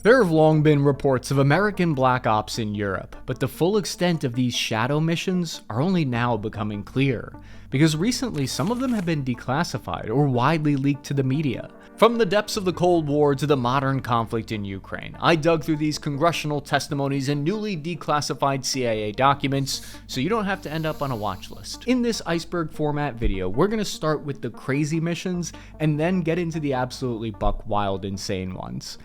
There have long been reports of American black ops in Europe, but the full extent of these shadow missions are only now becoming clear, because recently some of them have been declassified or widely leaked to the media. From the depths of the Cold War to the modern conflict in Ukraine, I dug through these congressional testimonies and newly declassified CIA documents, so you don't have to end up on a watch list. In this iceberg format video, we're going to start with the crazy missions and then get into the absolutely buck wild insane ones.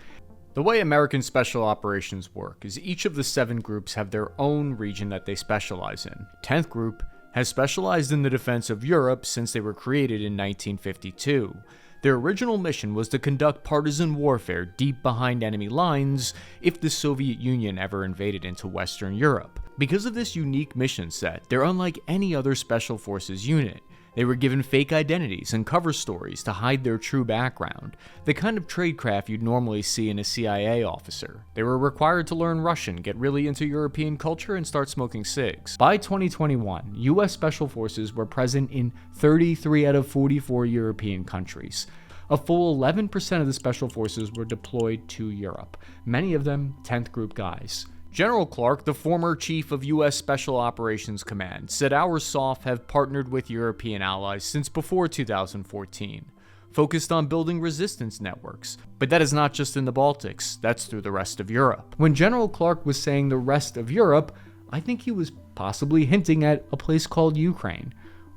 The way American Special Operations work is each of the 7 groups have their own region that they specialize in. 10th Group has specialized in the defense of Europe since they were created in 1952. Their original mission was to conduct partisan warfare deep behind enemy lines if the Soviet Union ever invaded into Western Europe. Because of this unique mission set, they're unlike any other Special Forces unit. They were given fake identities and cover stories to hide their true background, the kind of tradecraft you'd normally see in a CIA officer. They were required to learn Russian, get really into European culture, and start smoking cigs. By 2021, US Special Forces were present in 33 out of 44 European countries. A full 11% of the Special Forces were deployed to Europe, many of them 10th Group guys. General Clark, the former chief of U.S. Special Operations Command, said our SOF have partnered with European allies since before 2014, focused on building resistance networks. But that is not just in the Baltics, that's through the rest of Europe. When General Clark was saying the rest of Europe, I think he was possibly hinting at a place called Ukraine,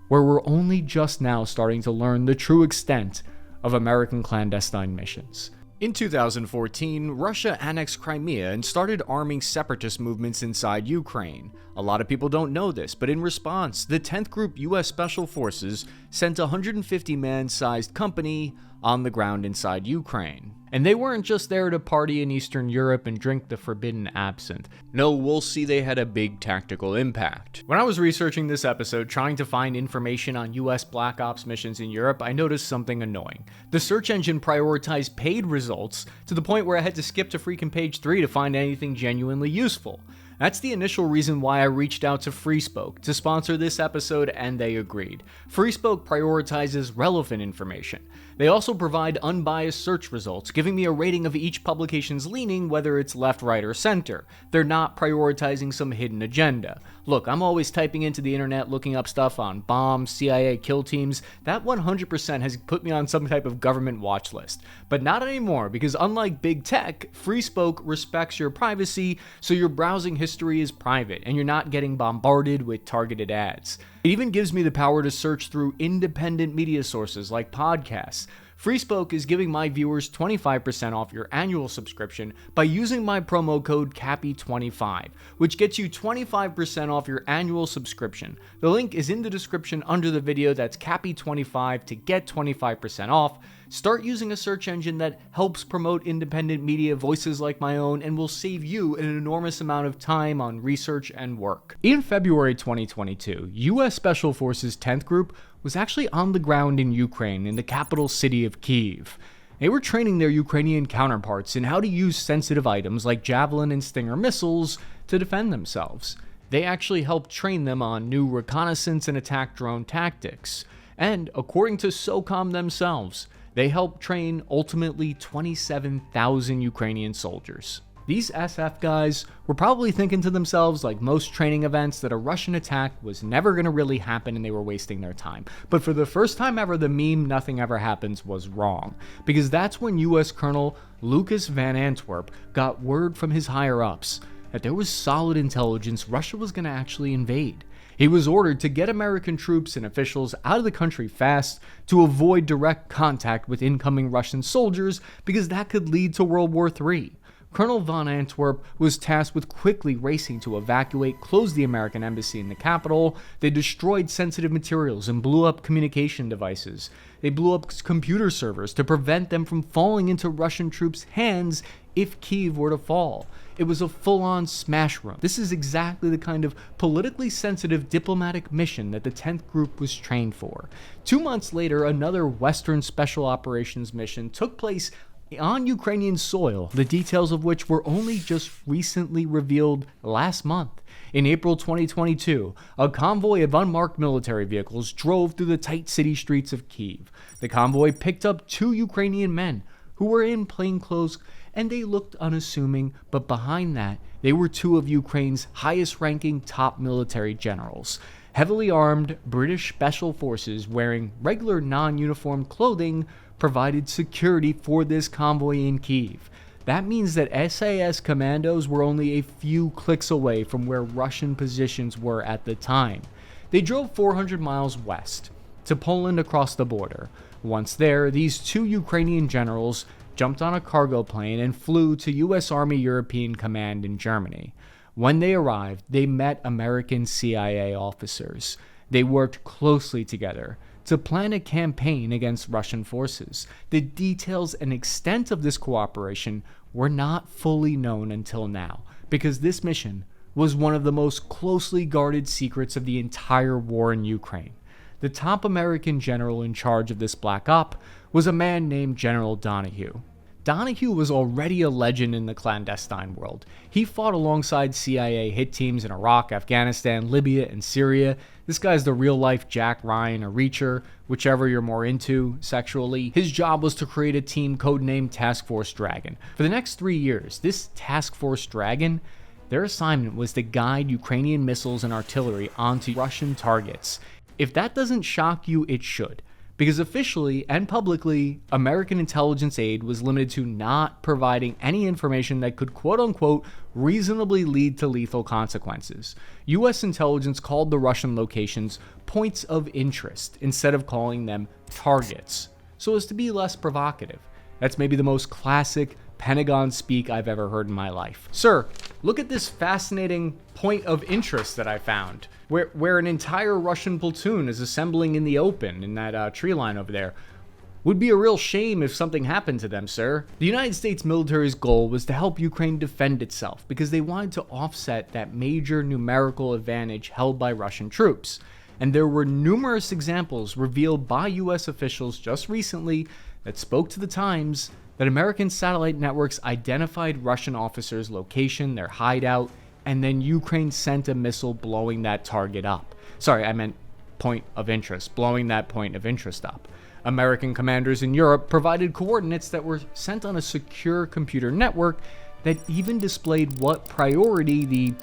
where we're only just now starting to learn the true extent of American clandestine missions. In 2014, Russia annexed Crimea and started arming separatist movements inside Ukraine. A lot of people don't know this, but in response, the 10th Group US Special Forces sent a 150-man-sized company on the ground inside Ukraine. And they weren't just there to party in Eastern Europe and drink the forbidden absinthe. No, we'll see they had a big tactical impact. When I was researching this episode, trying to find information on US Black Ops missions in Europe, I noticed something annoying. The search engine prioritized paid results to the point where I had to skip to freaking page 3 to find anything genuinely useful. That's the initial reason why I reached out to FreeSpoke to sponsor this episode, and they agreed. FreeSpoke prioritizes relevant information. They also provide unbiased search results, giving me a rating of each publication's leaning, whether it's left, right, or center. They're not prioritizing some hidden agenda. Look, I'm always typing into the internet looking up stuff on bombs, CIA kill teams. That 100% has put me on some type of government watch list. But not anymore, because unlike big tech, FreeSpoke respects your privacy, so your browsing history is private, and you're not getting bombarded with targeted ads. It even gives me the power to search through independent media sources like podcasts. FreeSpoke is giving my viewers 25% off your annual subscription by using my promo code Cappy25, which gets you 25% off your annual subscription. The link is in the description under the video. That's Cappy25 to get 25% off. Start using a search engine that helps promote independent media, voices like my own, and will save you an enormous amount of time on research and work. In February 2022, US Special Forces 10th Group was actually on the ground in Ukraine in the capital city of Kyiv. They were training their Ukrainian counterparts in how to use sensitive items like Javelin and Stinger missiles to defend themselves. They actually helped train them on new reconnaissance and attack drone tactics. And according to SOCOM themselves, they helped train ultimately 27,000 Ukrainian soldiers. These SF guys were probably thinking to themselves, like most training events, that a Russian attack was never going to really happen and they were wasting their time. But for the first time ever, the meme "nothing ever happens" was wrong, because that's when US Colonel Lucas Van Antwerp got word from his higher-ups that there was solid intelligence Russia was going to actually invade. He was ordered to get American troops and officials out of the country fast to avoid direct contact with incoming Russian soldiers, because that could lead to World War III. Colonel von Antwerp was tasked with quickly racing to evacuate, close the American embassy in the capital. They destroyed sensitive materials and blew up communication devices. They blew up computer servers to prevent them from falling into Russian troops' hands if Kyiv were to fall. It was a full-on smash run. This is exactly the kind of politically sensitive diplomatic mission that the 10th Group was trained for. 2 months later, another Western Special Operations mission took place on Ukrainian soil, the details of which were only just recently revealed last month. In April 2022, a convoy of unmarked military vehicles drove through the tight city streets of Kyiv. The convoy picked up 2 Ukrainian men who were in plainclothes and they looked unassuming, but behind that, they were two of Ukraine's highest-ranking top military generals. Heavily armed British special forces wearing regular non-uniform clothing provided security for this convoy in Kyiv. That means that SAS commandos were only a few clicks away from where Russian positions were at the time. They drove 400 miles west to Poland across the border. Once there, these two Ukrainian generals jumped on a cargo plane and flew to U.S. Army European Command in Germany. When they arrived, they met American CIA officers. They worked closely together to plan a campaign against Russian forces. The details and extent of this cooperation were not fully known until now, because this mission was one of the most closely guarded secrets of the entire war in Ukraine. The top American general in charge of this black op was a man named General Donahue. Donahue was already a legend in the clandestine world. He fought alongside CIA hit teams in Iraq, Afghanistan, Libya, and Syria. This guy's the real-life Jack Ryan or Reacher, whichever you're more into sexually. His job was to create a team codenamed Task Force Dragon. For the next 3 years, this Task Force Dragon, their assignment was to guide Ukrainian missiles and artillery onto Russian targets. If that doesn't shock you, it should. Because officially and publicly, American intelligence aid was limited to not providing any information that could quote-unquote reasonably lead to lethal consequences. US intelligence called the Russian locations points of interest instead of calling them targets, so as to be less provocative. That's maybe the most classic Pentagon speak I've ever heard in my life. Sir, look at this fascinating point of interest that I found, where an entire Russian platoon is assembling in the open in that tree line over there. Would be a real shame if something happened to them, sir. The United States military's goal was to help Ukraine defend itself because they wanted to offset that major numerical advantage held by Russian troops. And there were numerous examples revealed by US officials just recently that spoke to the Times that American satellite networks identified Russian officers' location, their hideout, and then Ukraine sent a missile blowing that target up. Sorry, I meant point of interest, blowing that point of interest up. American commanders in Europe provided coordinates that were sent on a secure computer network that even displayed what priority the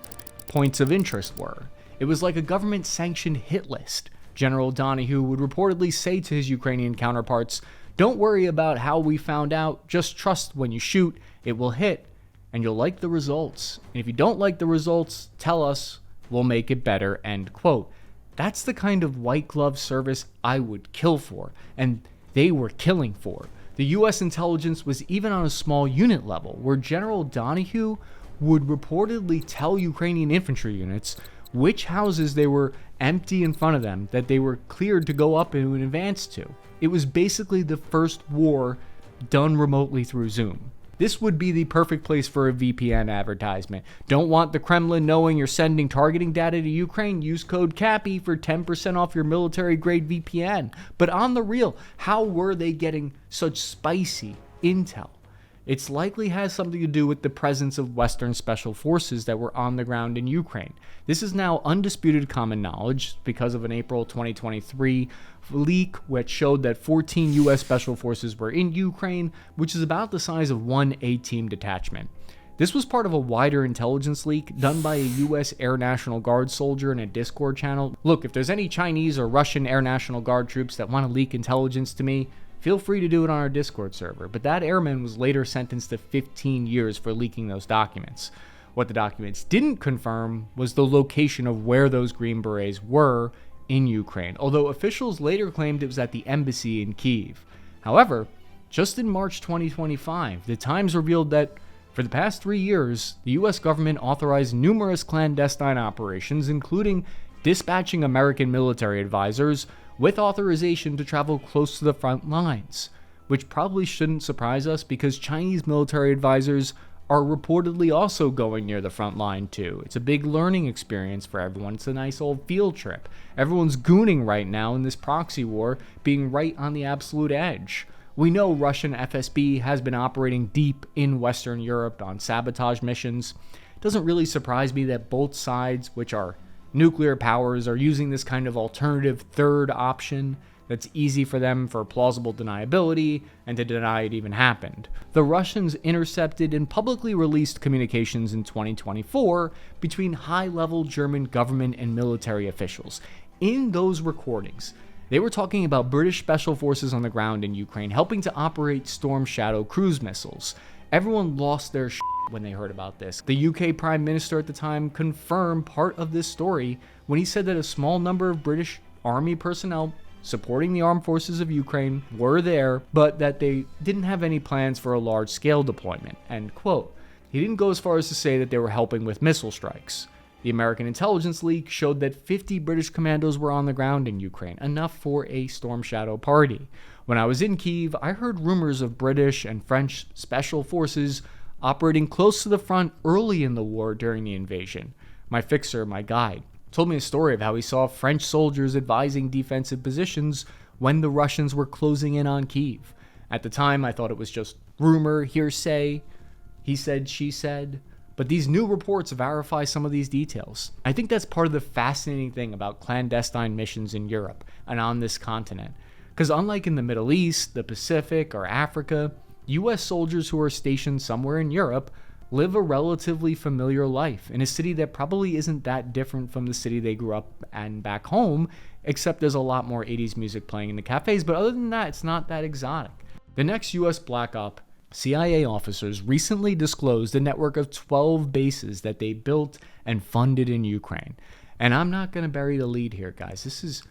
points of interest were. It was like a government-sanctioned hit list. General Donahue would reportedly say to his Ukrainian counterparts, "Don't worry about how we found out, just trust when you shoot, it will hit, and you'll like the results. And if you don't like the results, tell us, we'll make it better," end quote. That's the kind of white glove service I would kill for, and they were killing for. The US intelligence was even on a small unit level, where General Donahue would reportedly tell Ukrainian infantry units which houses they were empty in front of them that they were cleared to go up in advance to. It was basically the first war done remotely through Zoom. This would be the perfect place for a VPN advertisement. Don't want the Kremlin knowing you're sending targeting data to Ukraine? Use code Cappy for 10% off your military-grade VPN. But on the real, how were they getting such spicy intel? It's likely has something to do with the presence of Western special forces that were on the ground in Ukraine. This is now undisputed common knowledge because of an April 2023 leak which showed that 14 U.S. special forces were in Ukraine, which is about the size of one A-team detachment. This was part of a wider intelligence leak done by a U.S. Air National Guard soldier in a Discord channel. Look, if there's any Chinese or Russian Air National Guard troops that want to leak intelligence to me, feel free to do it on our Discord server, but that airman was later sentenced to 15 years for leaking those documents. What the documents didn't confirm was the location of where those Green Berets were in Ukraine, although officials later claimed it was at the embassy in Kyiv. However, just in March 2025, the Times revealed that for the past 3 years, the US government authorized numerous clandestine operations, including dispatching American military advisors with authorization to travel close to the front lines, which probably shouldn't surprise us because Chinese military advisors are reportedly also going near the front line too. It's a big learning experience for everyone. It's a nice old field trip. Everyone's gooning right now in this proxy war, being right on the absolute edge. We know Russian FSB has been operating deep in Western Europe on sabotage missions. It doesn't really surprise me that both sides, which are nuclear powers, are using this kind of alternative third option. that's easy for them for plausible deniability and to deny it even happened. The Russians intercepted and publicly released communications in 2024 between high-level German government and military officials. In those recordings, they were talking about British special forces on the ground in Ukraine helping to operate Storm Shadow cruise missiles. Everyone lost their shit when they heard about this. The UK Prime Minister at the time confirmed part of this story when he said that a small number of British Army personnel supporting the armed forces of Ukraine were there, but that they didn't have any plans for a large-scale deployment, end quote. He didn't go as far as to say that they were helping with missile strikes. The American intelligence leak showed that 50 British commandos were on the ground in Ukraine, enough for a Storm Shadow party. When I was in Kyiv, I heard rumors of British and French special forces operating close to the front early in the war during the invasion. My fixer, my guide, told me a story of how he saw French soldiers advising defensive positions when the Russians were closing in on Kyiv. At the time, I thought it was just rumor, hearsay, he said, she said. But these new reports verify some of these details. I think that's part of the fascinating thing about clandestine missions in Europe and on this continent. Because unlike in the Middle East, the Pacific, or Africa, US soldiers who are stationed somewhere in Europe live a relatively familiar life in a city that probably isn't that different from the city they grew up in back home, except there's a lot more 80s music playing in the cafes, but other than that, it's not that exotic. The next US Black Op, CIA officers recently disclosed a network of 12 bases that they built and funded in Ukraine. And I'm not going to bury the lead here, guys. This is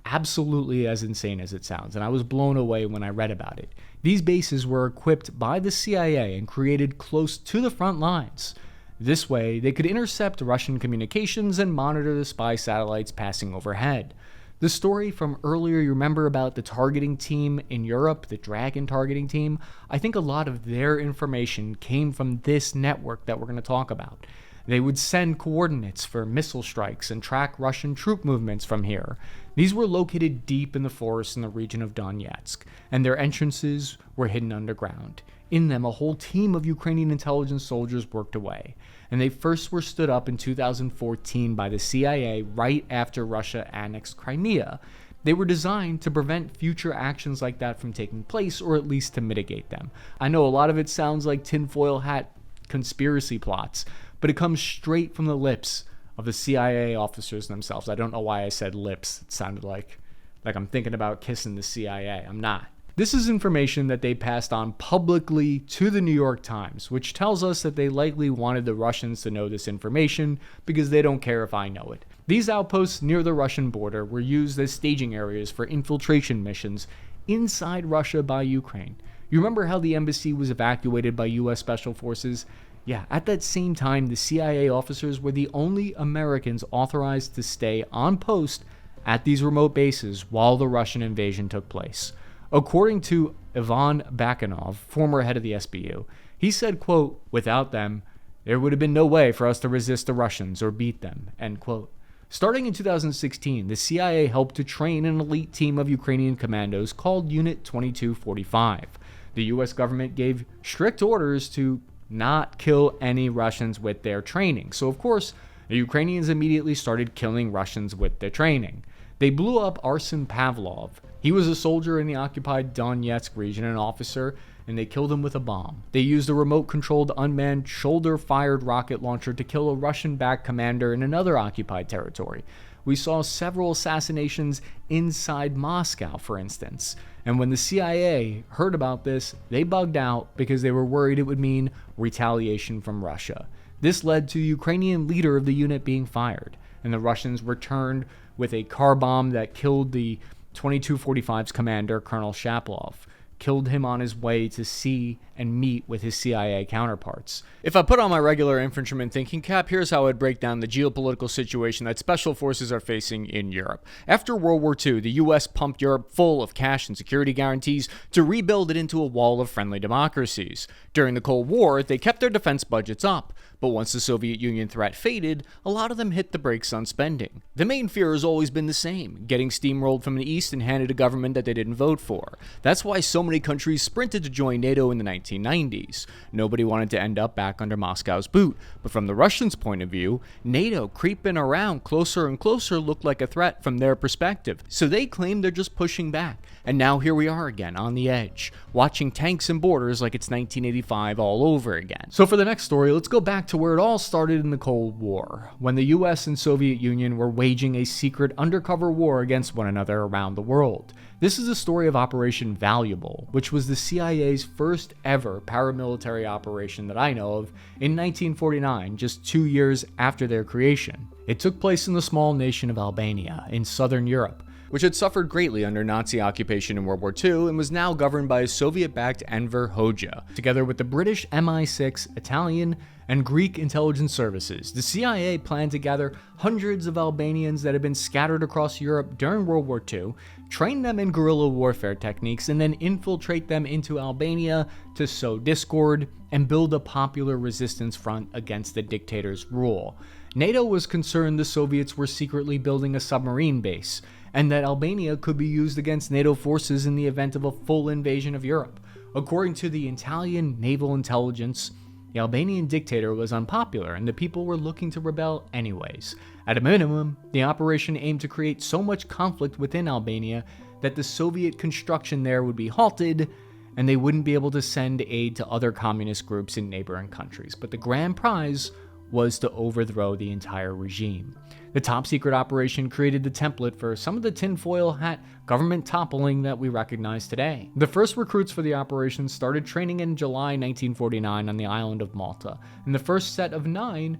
absolutely as insane as it sounds, and I was blown away when I read about it. These bases were equipped by the CIA and created close to the front lines. This way, they could intercept Russian communications and monitor the spy satellites passing overhead. The story from earlier, you remember about the targeting team in Europe, the Dragon targeting team? I think a lot of their information came from this network that we're going to talk about. They would send coordinates for missile strikes and track Russian troop movements from here. These were located deep in the forest in the region of Donetsk, and their entrances were hidden underground. In them, a whole team of Ukrainian intelligence soldiers worked away, and they first were stood up in 2014 by the CIA right after Russia annexed Crimea. They were designed to prevent future actions like that from taking place, or at least to mitigate them. I know a lot of it sounds like tinfoil hat conspiracy plots, but it comes straight from the lips of the CIA officers themselves. I don't know why I said lips. It sounded like I'm thinking about kissing the CIA. I'm not. This is information that they passed on publicly to the New York Times, which tells us that they likely wanted the Russians to know this information because they don't care if I know it. These outposts near the Russian border were used as staging areas for infiltration missions inside Russia by Ukraine. You remember how the embassy was evacuated by US Special Forces? Yeah, at that same time, the CIA officers were the only Americans authorized to stay on post at these remote bases while the Russian invasion took place. According to Ivan Bakanov, former head of the SBU, he said, quote, "Without them, there would have been no way for us to resist the Russians or beat them," end quote. Starting in 2016, the CIA helped to train an elite team of Ukrainian commandos called Unit 2245. The US government gave strict orders to not kill any Russians with their training. So, of course, the Ukrainians immediately started killing Russians with their training. They blew up Arsen Pavlov. He was a soldier in the occupied Donetsk region, an officer, and they killed him with a bomb. They used a remote-controlled unmanned shoulder-fired rocket launcher to kill a Russian-backed commander in another occupied territory. We saw several assassinations inside Moscow, for instance. And when the CIA heard about this, they bugged out because they were worried it would mean retaliation from Russia. This led to the Ukrainian leader of the unit being fired, and the Russians returned with a car bomb that killed the 2245's commander, Colonel Shaplov, killed him on his way to see and meet with his CIA counterparts. If I put on my regular infantryman thinking cap, here's how I'd break down the geopolitical situation that special forces are facing in Europe. After World War II, the US pumped Europe full of cash and security guarantees to rebuild it into a wall of friendly democracies. During the Cold War, they kept their defense budgets up. But once the Soviet Union threat faded, a lot of them hit the brakes on spending. The main fear has always been the same, getting steamrolled from the East and handed a government that they didn't vote for. That's why so many countries sprinted to join NATO in the 1990s. Nobody wanted to end up back under Moscow's boot, but from the Russians' point of view, NATO creeping around closer and closer looked like a threat from their perspective. So they claimed they're just pushing back. And now here we are again on the edge, watching tanks and borders like it's 1985 all over again. So for the next story, let's go back to where it all started in the Cold War, when the US and Soviet Union were waging a secret undercover war against one another around the world. This is the story of Operation Valuable, which was the CIA's first ever paramilitary operation that I know of in 1949, just 2 years after their creation. It took place in the small nation of Albania in southern Europe, which had suffered greatly under Nazi occupation in World War II and was now governed by Soviet-backed Enver Hoxha. Together with the British MI6, Italian, and Greek intelligence services, the CIA planned to gather hundreds of Albanians that had been scattered across Europe during World War II, train them in guerrilla warfare techniques, and then infiltrate them into Albania to sow discord and build a popular resistance front against the dictator's rule. NATO was concerned the Soviets were secretly building a submarine base, and that Albania could be used against NATO forces in the event of a full invasion of Europe. According to the Italian naval intelligence, the Albanian dictator was unpopular and the people were looking to rebel anyways. At a minimum, the operation aimed to create so much conflict within Albania that the Soviet construction there would be halted and they wouldn't be able to send aid to other communist groups in neighboring countries. But the grand prize was to overthrow the entire regime. The top secret operation created the template for some of the tinfoil hat government toppling that we recognize today. The first recruits for the operation started training in July 1949 on the island of Malta, and the first set of 9,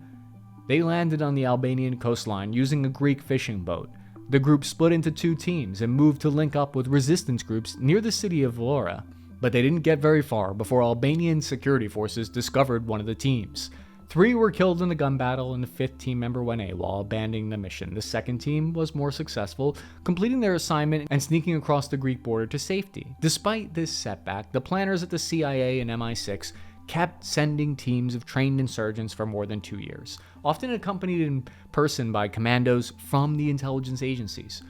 they landed on the Albanian coastline using a Greek fishing boat. The group split into 2 teams and moved to link up with resistance groups near the city of Vlora, but they didn't get very far before Albanian security forces discovered one of the teams. 3 were killed in the gun battle, and the 5th team member went AWOL, abandoning the mission. The second team was more successful, completing their assignment and sneaking across the Greek border to safety. Despite this setback, the planners at the CIA and MI6 kept sending teams of trained insurgents for more than 2 years, often accompanied in person by commandos from the intelligence agencies.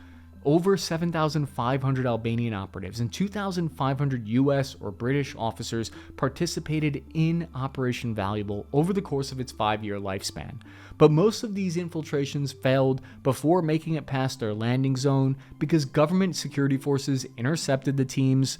Over 7,500 Albanian operatives and 2,500 US or British officers participated in Operation Valuable over the course of its 5-year lifespan. But most of these infiltrations failed before making it past their landing zone because government security forces intercepted the teams,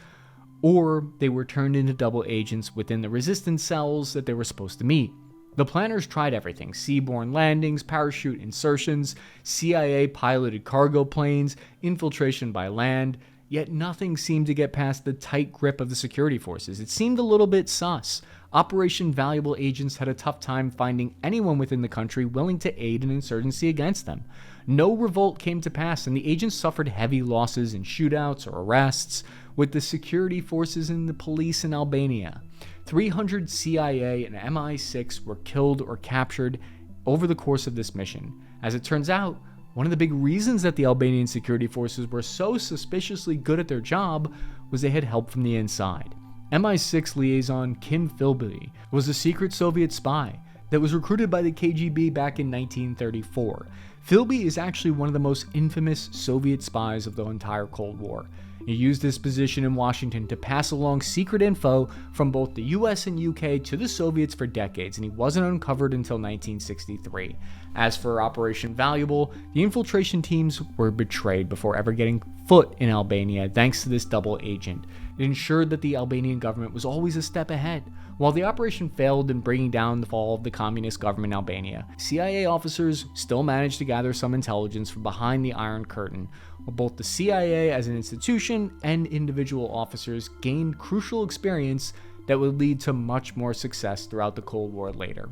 or they were turned into double agents within the resistance cells that they were supposed to meet. The planners tried everything: seaborne landings, parachute insertions, CIA-piloted cargo planes, infiltration by land, yet nothing seemed to get past the tight grip of the security forces. It seemed a little bit sus. Operation Valuable agents had a tough time finding anyone within the country willing to aid an insurgency against them. No revolt came to pass, and the agents suffered heavy losses in shootouts or arrests with the security forces and the police in Albania. 300 CIA and MI6 were killed or captured over the course of this mission. As it turns out, one of the big reasons that the Albanian security forces were so suspiciously good at their job was they had help from the inside. MI6 liaison Kim Philby was a secret Soviet spy that was recruited by the KGB back in 1934. Philby is actually one of the most infamous Soviet spies of the entire Cold War. He used his position in Washington to pass along secret info from both the US and UK to the Soviets for decades, and he wasn't uncovered until 1963. As for Operation Valuable, the infiltration teams were betrayed before ever getting foot in Albania thanks to this double agent. It ensured that the Albanian government was always a step ahead. While the operation failed in bringing down the fall of the communist government in Albania, CIA officers still managed to gather some intelligence from behind the Iron Curtain, while both the CIA as an institution and individual officers gained crucial experience that would lead to much more success throughout the Cold War later.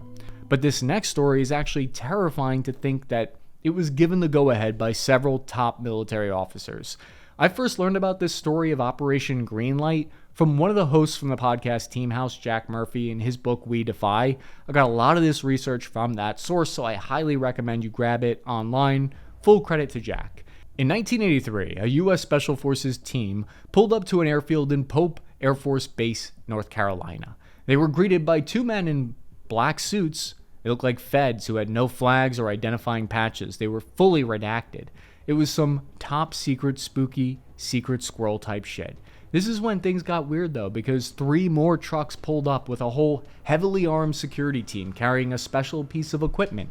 But this next story is actually terrifying to think that it was given the go-ahead by several top military officers. I first learned about this story of Operation Greenlight from one of the hosts from the podcast Team House, Jack Murphy, in his book We Defy. I got a lot of this research from that source, so I highly recommend you grab it online. Full credit to Jack. In 1983, a U.S. Special Forces team pulled up to an airfield in Pope Air Force Base, North Carolina. They were greeted by 2 men in black suits. They looked like feds who had no flags or identifying patches. They were fully redacted. It was some top secret, spooky, secret squirrel type shit. This is when things got weird though, because 3 more trucks pulled up with a whole heavily armed security team carrying a special piece of equipment.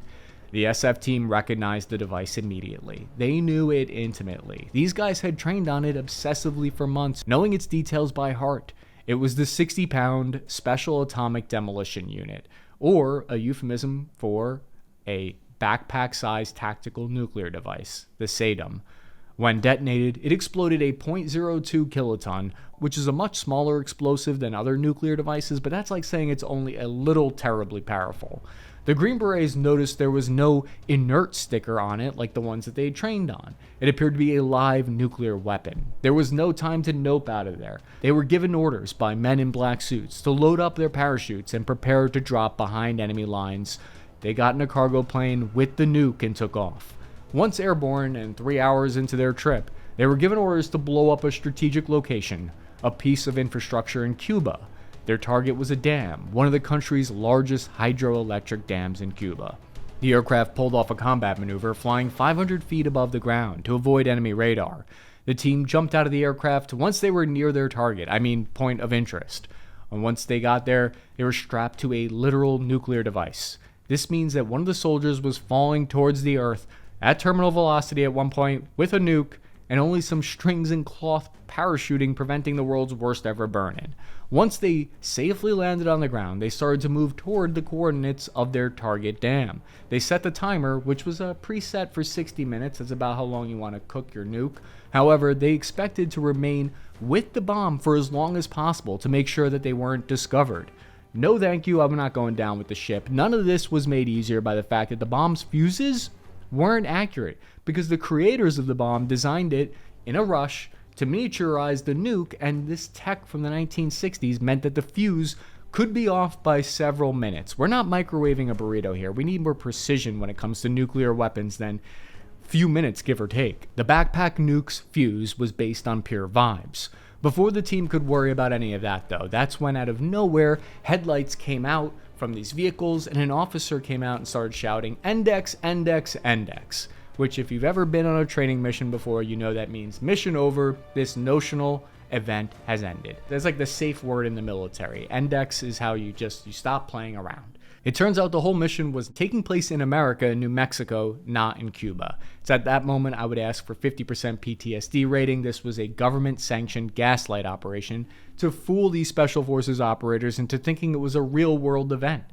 The SF team recognized the device immediately. They knew it intimately. These guys had trained on it obsessively for months, knowing its details by heart. It was the 60-pound Special Atomic Demolition Unit, or a euphemism for a backpack-sized tactical nuclear device, the SATM. When detonated, it exploded a .02 kiloton, which is a much smaller explosive than other nuclear devices, but that's like saying it's only a little terribly powerful. The Green Berets noticed there was no inert sticker on it like the ones that they had trained on. It appeared to be a live nuclear weapon. There was no time to nope out of there. They were given orders by men in black suits to load up their parachutes and prepare to drop behind enemy lines. They got in a cargo plane with the nuke and took off. Once airborne and 3 hours into their trip, they were given orders to blow up a strategic location, a piece of infrastructure in Cuba. Their target was a dam, one of the country's largest hydroelectric dams in Cuba. The aircraft pulled off a combat maneuver, flying 500 feet above the ground to avoid enemy radar. The team jumped out of the aircraft once they were near their target, point of interest. And once they got there, they were strapped to a literal nuclear device. This means that one of the soldiers was falling towards the Earth at terminal velocity at one point with a nuke, and only some strings and cloth parachuting preventing the world's worst ever burn-in. Once they safely landed on the ground, they started to move toward the coordinates of their target dam. They set the timer, which was preset for 60 minutes. That's about how long you want to cook your nuke. However, they expected to remain with the bomb for as long as possible to make sure that they weren't discovered. No thank you, I'm not going down with the ship. None of this was made easier by the fact that the bomb's fuses weren't accurate, because the creators of the bomb designed it in a rush to miniaturize the nuke, and this tech from the 1960s meant that the fuse could be off by several minutes. We're not microwaving a burrito here. We need more precision when it comes to nuclear weapons than few minutes, give or take. The backpack nuke's fuse was based on pure vibes. Before the team could worry about any of that though, that's when out of nowhere, headlights came out from these vehicles and an officer came out and started shouting, "Endex, Endex, Endex," which if you've ever been on a training mission before, you know that means mission over, this notional event has ended. That's like the safe word in the military. Endex is how you stop playing around. It turns out the whole mission was taking place in America and New Mexico, not in Cuba. It's at that moment I would ask for 50% PTSD rating. This was a government-sanctioned gaslight operation to fool these special forces operators into thinking it was a real-world event.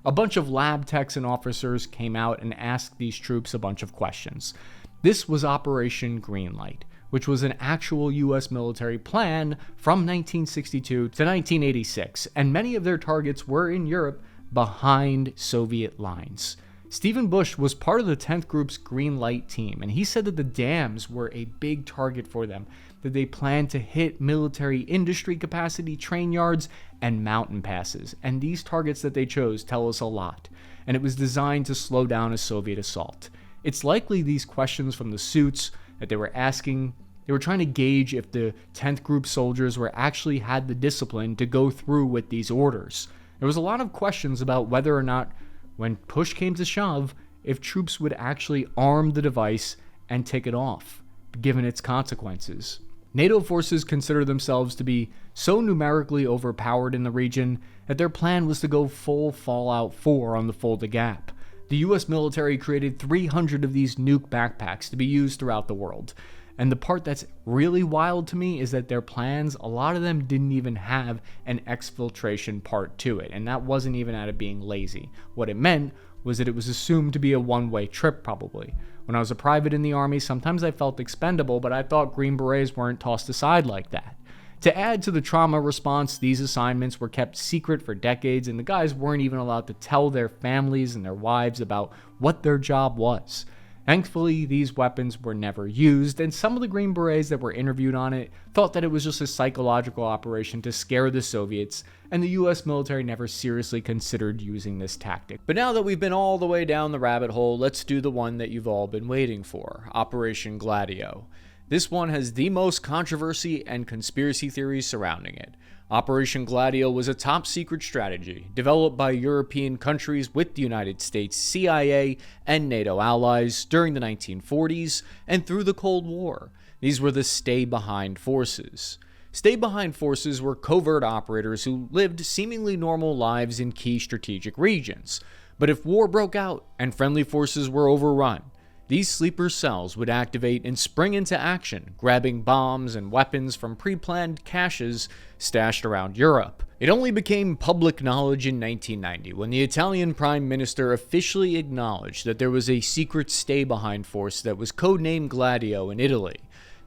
A bunch of lab techs and officers came out and asked these troops a bunch of questions. This was Operation Greenlight, which was an actual U.S. military plan from 1962 to 1986, and many of their targets were in Europe, behind Soviet lines. Stephen Bush was part of the 10th Group's Greenlight team, and he said that the dams were a big target for them, that they planned to hit military industry capacity train yards and mountain passes, and these targets that they chose tell us a lot, and it was designed to slow down a Soviet assault. It's likely these questions from the suits that they were asking, they were trying to gauge if the 10th Group soldiers actually had the discipline to go through with these orders. There was a lot of questions about whether or not, when push came to shove, if troops would actually arm the device and take it off, given its consequences. NATO forces consider themselves to be so numerically overpowered in the region that their plan was to go full Fallout 4 on the Fulda Gap. The US military created 300 of these nuke backpacks to be used throughout the world. And the part that's really wild to me is that their plans, a lot of them didn't even have an exfiltration part to it. And that wasn't even out of being lazy. What it meant was that it was assumed to be a one-way trip, probably. When I was a private in the Army, sometimes I felt expendable, but I thought Green Berets weren't tossed aside like that. To add to the trauma response, these assignments were kept secret for decades, and the guys weren't even allowed to tell their families and their wives about what their job was. Thankfully, these weapons were never used, and some of the Green Berets that were interviewed on it thought that it was just a psychological operation to scare the Soviets, and the US military never seriously considered using this tactic. But now that we've been all the way down the rabbit hole, let's do the one that you've all been waiting for, Operation Gladio. This one has the most controversy and conspiracy theories surrounding it. Operation Gladio was a top-secret strategy developed by European countries with the United States, CIA, and NATO allies during the 1940s and through the Cold War. These were the stay-behind forces. Stay-behind forces were covert operators who lived seemingly normal lives in key strategic regions. But if war broke out and friendly forces were overrun, these sleeper cells would activate and spring into action, grabbing bombs and weapons from pre-planned caches stashed around Europe. It only became public knowledge in 1990 when the Italian Prime Minister officially acknowledged that there was a secret stay-behind force that was codenamed Gladio in Italy.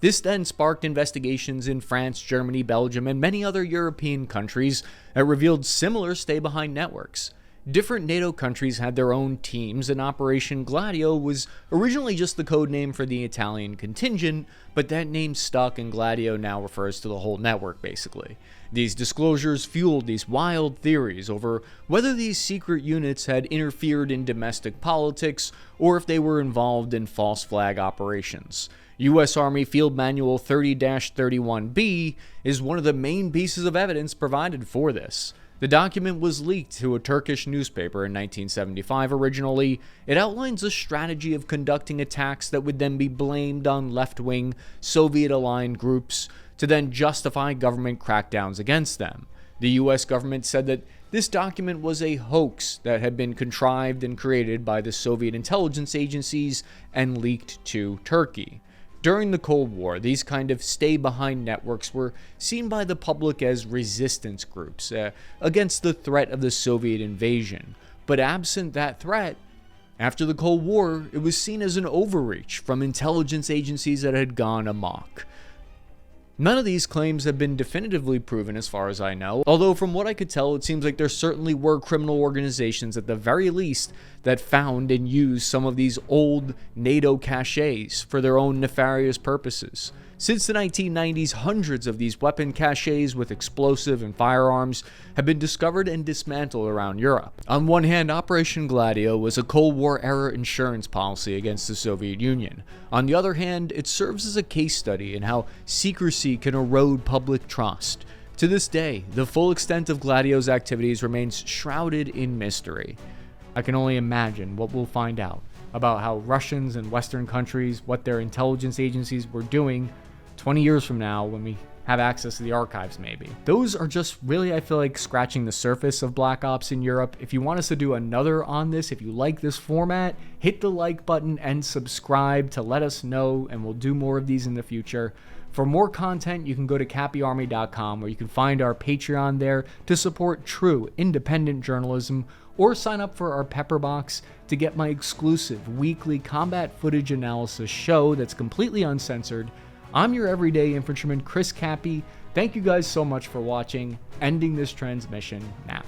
This then sparked investigations in France, Germany, Belgium, and many other European countries that revealed similar stay-behind networks. Different NATO countries had their own teams, and Operation Gladio was originally just the code name for the Italian contingent, but that name stuck and Gladio now refers to the whole network basically. These disclosures fueled these wild theories over whether these secret units had interfered in domestic politics or if they were involved in false flag operations. U.S. Army Field Manual 30-31B is one of the main pieces of evidence provided for this. The document was leaked to a Turkish newspaper in 1975 originally. It outlines a strategy of conducting attacks that would then be blamed on left-wing, Soviet-aligned groups to then justify government crackdowns against them. The US government said that this document was a hoax that had been contrived and created by the Soviet intelligence agencies and leaked to Turkey. During the Cold War, these kind of stay-behind networks were seen by the public as resistance groups against the threat of the Soviet invasion. But absent that threat, after the Cold War, it was seen as an overreach from intelligence agencies that had gone amok. None of these claims have been definitively proven as far as I know, although from what I could tell, it seems like there certainly were criminal organizations at the very least that found and used some of these old NATO caches for their own nefarious purposes. Since the 1990s, hundreds of these weapon caches with explosive and firearms have been discovered and dismantled around Europe. On one hand, Operation Gladio was a Cold War-era insurance policy against the Soviet Union. On the other hand, it serves as a case study in how secrecy can erode public trust. To this day, the full extent of Gladio's activities remains shrouded in mystery. I can only imagine what we'll find out about how Russians and Western countries, what their intelligence agencies were doing 20 years from now when we have access to the archives maybe. Those are just really, I feel like, scratching the surface of Black Ops in Europe. If you want us to do another on this, if you like this format, hit the like button and subscribe to let us know, and we'll do more of these in the future. For more content, you can go to cappyarmy.com, where you can find our Patreon there to support true independent journalism, or sign up for our Pepper Box to get my exclusive weekly combat footage analysis show that's completely uncensored. I'm your everyday infantryman, Cappy. Thank you guys so much for watching. Ending this transmission now.